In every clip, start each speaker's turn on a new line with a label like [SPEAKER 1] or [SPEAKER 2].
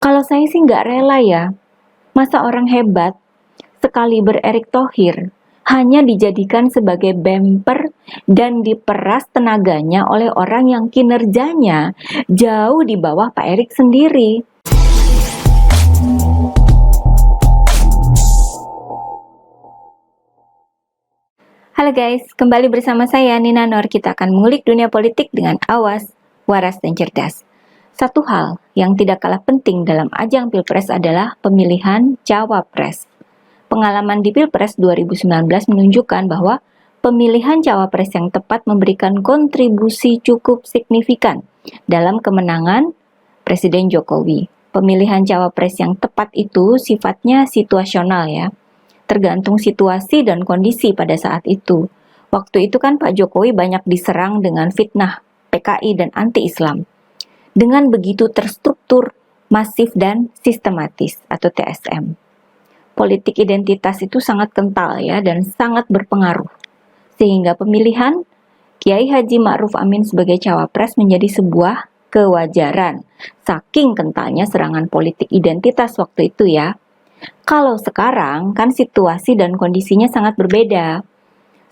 [SPEAKER 1] Kalau saya sih nggak rela ya. Masa orang hebat sekaliber Erick Thohir hanya dijadikan sebagai bemper dan diperas tenaganya oleh orang yang kinerjanya jauh di bawah Pak Erick sendiri. Halo guys, kembali bersama saya Nina Nur. Kita akan mengulik dunia politik dengan awas, waras, dan cerdas. Satu hal yang tidak kalah penting dalam ajang Pilpres adalah pemilihan cawapres. Pengalaman di Pilpres 2019 menunjukkan bahwa pemilihan cawapres yang tepat memberikan kontribusi cukup signifikan dalam kemenangan Presiden Jokowi. Pemilihan cawapres yang tepat itu sifatnya situasional ya, tergantung situasi dan kondisi pada saat itu. Waktu itu kan Pak Jokowi banyak diserang dengan fitnah PKI dan anti-Islam. Dengan begitu terstruktur, masif, dan sistematis atau TSM. Politik identitas itu sangat kental ya dan sangat berpengaruh. Sehingga pemilihan Kiai Haji Ma'ruf Amin sebagai cawapres menjadi sebuah kewajaran. Saking kentalnya serangan politik identitas waktu itu ya. Kalau sekarang kan situasi dan kondisinya sangat berbeda.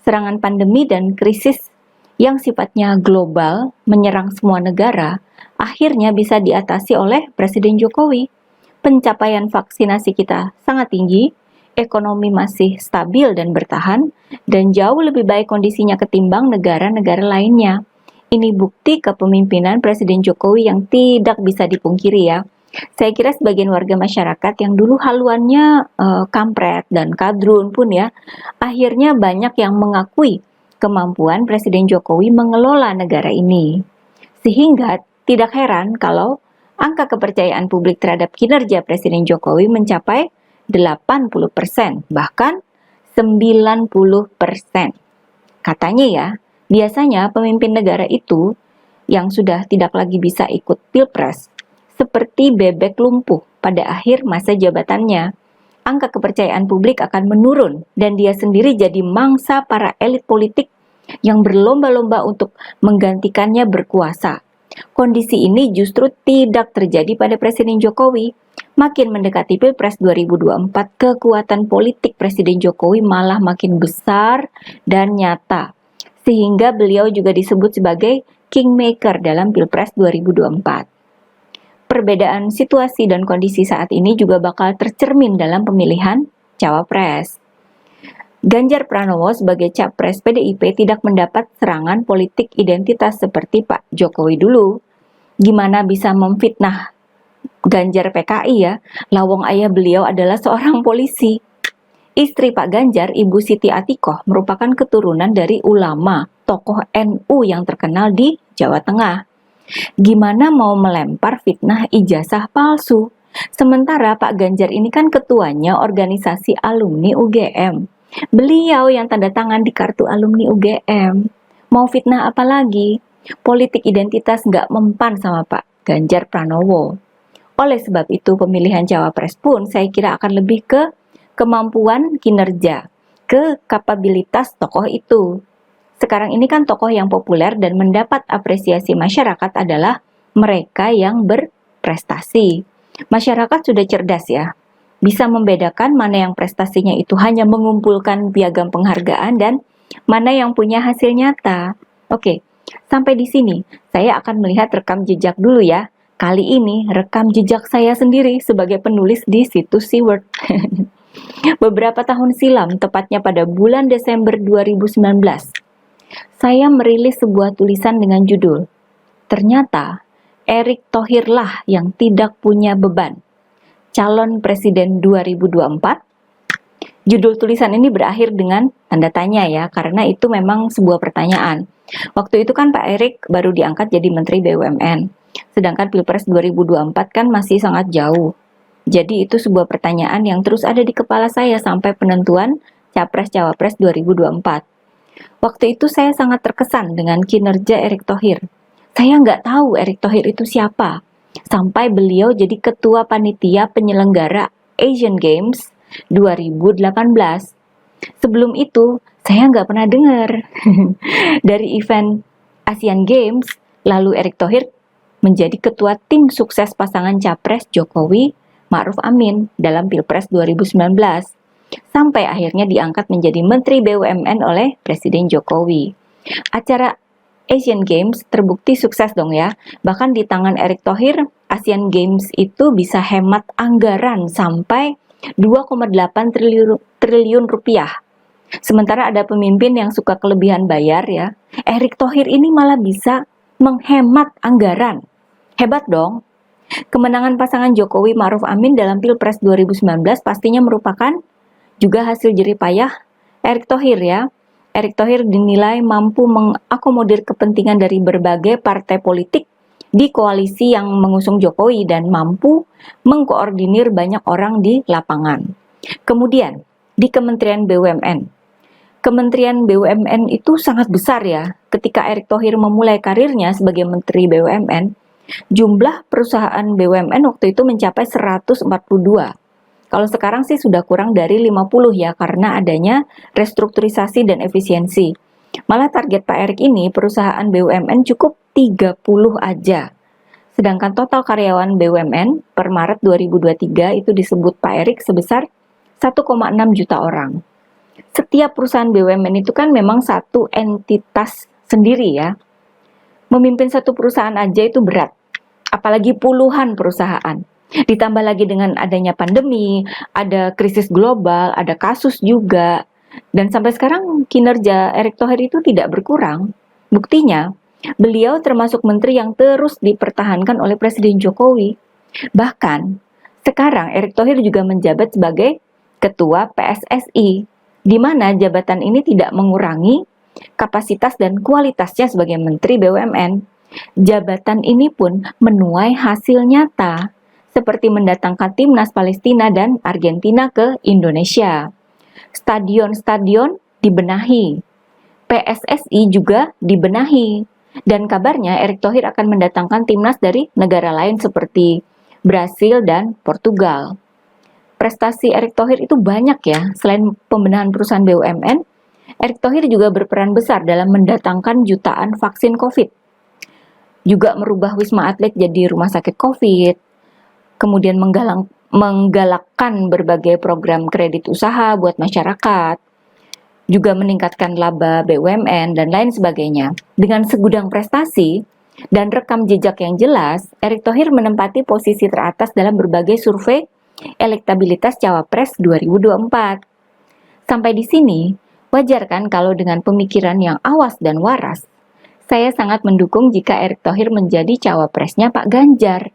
[SPEAKER 1] Serangan pandemi dan krisis yang sifatnya global menyerang semua negara akhirnya bisa diatasi oleh Presiden Jokowi. Pencapaian vaksinasi kita sangat tinggi, ekonomi masih stabil dan bertahan, dan jauh lebih baik kondisinya ketimbang negara-negara lainnya. Ini bukti kepemimpinan Presiden Jokowi yang tidak bisa dipungkiri ya. Saya kira sebagian warga masyarakat yang dulu haluannya kampret dan kadrun pun ya, akhirnya banyak yang mengakui kemampuan Presiden Jokowi mengelola negara ini. Sehingga tidak heran kalau angka kepercayaan publik terhadap kinerja Presiden Jokowi mencapai 80%, bahkan 90%. Katanya ya, biasanya pemimpin negara itu yang sudah tidak lagi bisa ikut Pilpres seperti bebek lumpuh pada akhir masa jabatannya. Angka kepercayaan publik akan menurun dan dia sendiri jadi mangsa para elit politik yang berlomba-lomba untuk menggantikannya berkuasa. Kondisi ini justru tidak terjadi pada Presiden Jokowi. Makin mendekati Pilpres 2024, kekuatan politik Presiden Jokowi malah makin besar dan nyata. Sehingga beliau juga disebut sebagai kingmaker dalam Pilpres 2024. Perbedaan situasi dan kondisi saat ini juga bakal tercermin dalam pemilihan cawapres. Ganjar Pranowo sebagai capres PDIP tidak mendapat serangan politik identitas seperti Pak Jokowi dulu. Gimana bisa memfitnah Ganjar PKI ya? Lawang ayah beliau adalah seorang polisi. Istri Pak Ganjar, Ibu Siti Atikoh, merupakan keturunan dari ulama, tokoh NU yang terkenal di Jawa Tengah. Gimana mau melempar fitnah ijazah palsu? Sementara Pak Ganjar ini kan ketuanya organisasi alumni UGM. Beliau yang tanda tangan di kartu alumni UGM. Mau fitnah apa lagi? Politik identitas nggak mempan sama Pak Ganjar Pranowo. Oleh sebab itu pemilihan cawapres pun saya kira akan lebih ke kemampuan kinerja, ke kapabilitas tokoh itu. Sekarang ini kan tokoh yang populer dan mendapat apresiasi masyarakat adalah mereka yang berprestasi. Masyarakat sudah cerdas ya, bisa membedakan mana yang prestasinya itu hanya mengumpulkan piagam penghargaan dan mana yang punya hasil nyata. Oke, sampai di sini saya akan melihat rekam jejak dulu ya. Kali ini rekam jejak saya sendiri sebagai penulis di situs SeaWorld. Beberapa tahun silam, tepatnya pada bulan Desember 2019, saya merilis sebuah tulisan dengan judul, "Ternyata Erick Thohir lah yang tidak punya beban. Calon Presiden 2024." Judul tulisan ini berakhir dengan tanda tanya ya, karena itu memang sebuah pertanyaan. Waktu itu kan Pak Erick baru diangkat jadi Menteri BUMN, sedangkan Pilpres 2024 kan masih sangat jauh. Jadi itu sebuah pertanyaan yang terus ada di kepala saya sampai penentuan Capres-Cawapres 2024. Waktu itu saya sangat terkesan dengan kinerja Erick Thohir. Saya nggak tahu Erick Thohir itu siapa, sampai beliau jadi ketua panitia penyelenggara Asian Games 2018. Sebelum itu, saya nggak pernah dengar. Dari event Asian Games, lalu Erick Thohir menjadi ketua tim sukses pasangan Capres Jokowi Ma'ruf Amin dalam Pilpres 2019, sampai akhirnya diangkat menjadi Menteri BUMN oleh Presiden Jokowi. Acara Asian Games terbukti sukses dong ya. Bahkan di tangan Erick Thohir, Asian Games itu bisa hemat anggaran sampai 2,8 triliun rupiah. Sementara ada pemimpin yang suka kelebihan bayar ya. Erick Thohir ini malah bisa menghemat anggaran. Hebat dong. Kemenangan pasangan Jokowi Ma'ruf Amin dalam Pilpres 2019 pastinya merupakan juga hasil jerih payah Erick Thohir ya. Erick Thohir dinilai mampu mengakomodir kepentingan dari berbagai partai politik di koalisi yang mengusung Jokowi dan mampu mengkoordinir banyak orang di lapangan. Kemudian, di Kementerian BUMN. Kementerian BUMN itu sangat besar ya. Ketika Erick Thohir memulai karirnya sebagai Menteri BUMN, jumlah perusahaan BUMN waktu itu mencapai 142. Kalau sekarang sih sudah kurang dari 50 ya, karena adanya restrukturisasi dan efisiensi. Malah target Pak Erick ini perusahaan BUMN cukup 30 aja. Sedangkan total karyawan BUMN per Maret 2023 itu disebut Pak Erick sebesar 1,6 juta orang. Setiap perusahaan BUMN itu kan memang satu entitas sendiri ya. Memimpin satu perusahaan aja itu berat, apalagi puluhan perusahaan. Ditambah lagi dengan adanya pandemi, ada krisis global, ada kasus juga. Dan sampai sekarang kinerja Erick Thohir itu tidak berkurang. Buktinya, beliau termasuk menteri yang terus dipertahankan oleh Presiden Jokowi. Bahkan, sekarang Erick Thohir juga menjabat sebagai Ketua PSSI, di mana jabatan ini tidak mengurangi kapasitas dan kualitasnya sebagai Menteri BUMN. Jabatan ini pun menuai hasil nyata, seperti mendatangkan timnas Palestina dan Argentina ke Indonesia. Stadion-stadion dibenahi, PSSI juga dibenahi, dan kabarnya Erick Thohir akan mendatangkan timnas dari negara lain seperti Brasil dan Portugal. Prestasi Erick Thohir itu banyak ya. Selain pembenahan perusahaan BUMN, Erick Thohir juga berperan besar dalam mendatangkan jutaan vaksin COVID. Juga merubah Wisma Atlet jadi rumah sakit COVID, kemudian menggalakkan berbagai program kredit usaha buat masyarakat, juga meningkatkan laba BUMN, dan lain sebagainya. Dengan segudang prestasi dan rekam jejak yang jelas, Erick Thohir menempati posisi teratas dalam berbagai survei elektabilitas Cawapres 2024. Sampai di sini, wajar kan kalau dengan pemikiran yang awas dan waras, saya sangat mendukung jika Erick Thohir menjadi Cawapresnya Pak Ganjar.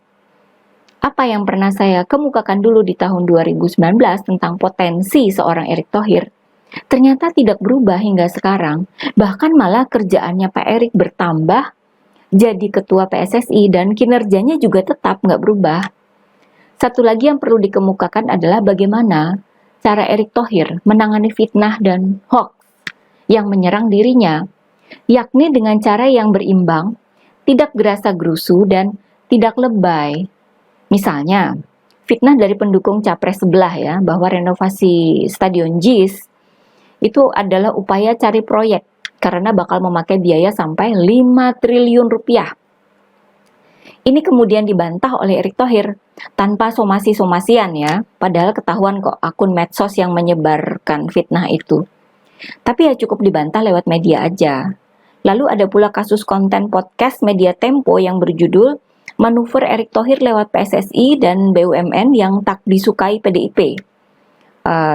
[SPEAKER 1] Apa yang pernah saya kemukakan dulu di tahun 2019 tentang potensi seorang Erick Thohir, ternyata tidak berubah hingga sekarang. Bahkan malah kerjaannya Pak Erick bertambah, jadi ketua PSSI dan kinerjanya juga tetap nggak berubah. Satu lagi yang perlu dikemukakan adalah bagaimana cara Erick Thohir menangani fitnah dan hoax yang menyerang dirinya, yakni dengan cara yang berimbang, tidak gerasa-gerusu dan tidak lebay. Misalnya, fitnah dari pendukung capres sebelah ya, bahwa renovasi Stadion JIS itu adalah upaya cari proyek karena bakal memakai biaya sampai 5 triliun rupiah. Ini kemudian dibantah oleh Erick Thohir tanpa somasi-somasian ya, padahal ketahuan kok akun medsos yang menyebarkan fitnah itu. Tapi ya cukup dibantah lewat media aja. Lalu ada pula kasus konten podcast media Tempo yang berjudul Manuver Erick Thohir lewat PSSI dan BUMN yang tak disukai PDIP.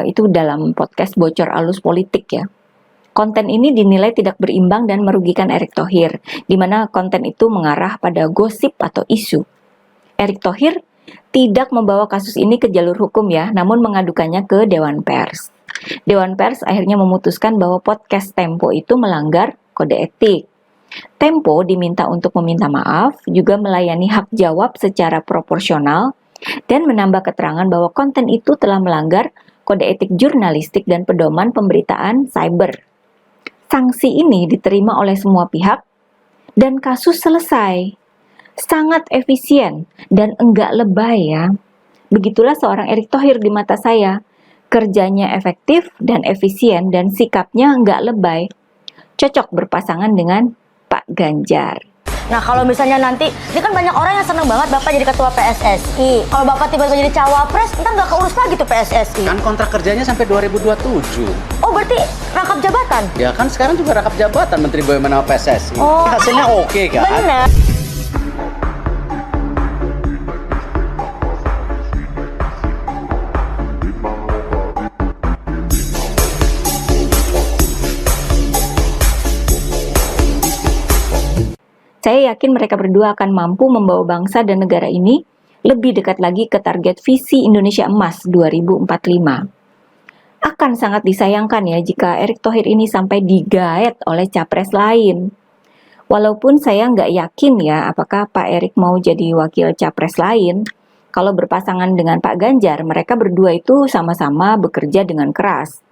[SPEAKER 1] Itu dalam podcast Bocor Alus Politik ya. Konten ini dinilai tidak berimbang dan merugikan Erick Thohir, di mana konten itu mengarah pada gosip atau isu. Erick Thohir tidak membawa kasus ini ke jalur hukum ya, namun mengadukannya ke Dewan Pers. Dewan Pers akhirnya memutuskan bahwa podcast Tempo itu melanggar kode etik. Tempo diminta untuk meminta maaf, juga melayani hak jawab secara proporsional, dan menambah keterangan bahwa konten itu telah melanggar kode etik jurnalistik dan pedoman pemberitaan cyber. Sanksi ini diterima oleh semua pihak, dan kasus selesai. Sangat efisien dan enggak lebay ya. Begitulah seorang Erick Thohir di mata saya. Kerjanya efektif dan efisien dan sikapnya enggak lebay. Cocok berpasangan dengan Pak Ganjar.
[SPEAKER 2] Nah kalau misalnya nanti, ini kan banyak orang yang seneng banget Bapak jadi ketua PSSI. Kalau Bapak tiba-tiba jadi cawapres, ntar nggak keurus lagi tuh PSSI.
[SPEAKER 3] Kan kontrak kerjanya sampai 2027.
[SPEAKER 2] Oh berarti rangkap jabatan?
[SPEAKER 3] Ya kan sekarang juga rangkap jabatan Menteri BUMN sama PSSI.
[SPEAKER 2] Oh,
[SPEAKER 3] Hasilnya oke kan?
[SPEAKER 2] bener.
[SPEAKER 1] Saya yakin mereka berdua akan mampu membawa bangsa dan negara ini lebih dekat lagi ke target visi Indonesia Emas 2045. Akan sangat disayangkan ya jika Erick Thohir ini sampai digaet oleh capres lain. Walaupun saya nggak yakin ya apakah Pak Erick mau jadi wakil capres lain. Kalau berpasangan dengan Pak Ganjar, mereka berdua itu sama-sama bekerja dengan keras.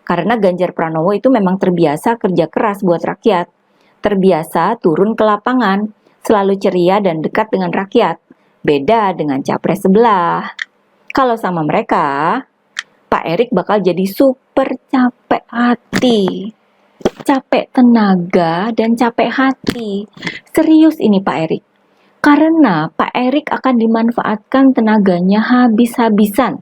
[SPEAKER 1] Karena Ganjar Pranowo itu memang terbiasa kerja keras buat rakyat. Terbiasa turun ke lapangan, selalu ceria dan dekat dengan rakyat. Beda dengan capres sebelah. Kalau sama mereka, Pak Erick bakal jadi super capek hati. Capek tenaga dan capek hati. Serius ini Pak Erick. Karena Pak Erick akan dimanfaatkan tenaganya habis-habisan.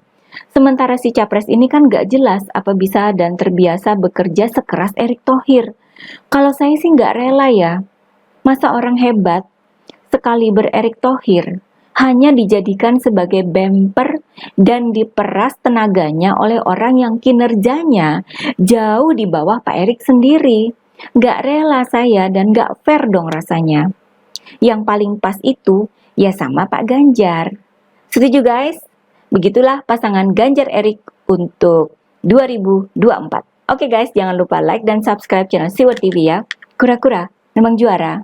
[SPEAKER 1] Sementara si capres ini kan gak jelas apa bisa dan terbiasa bekerja sekeras Erick Thohir. Kalau saya sih nggak rela ya. Masa orang hebat sekaliber Erick Thohir hanya dijadikan sebagai bemper dan diperas tenaganya oleh orang yang kinerjanya jauh di bawah Pak Erick sendiri. Nggak rela saya dan nggak fair dong rasanya. Yang paling pas itu ya sama Pak Ganjar. Setuju guys? Begitulah pasangan Ganjar Erick untuk 2024. Oke guys, jangan lupa like dan subscribe channel Siwot TV ya. Kura-kura memang juara.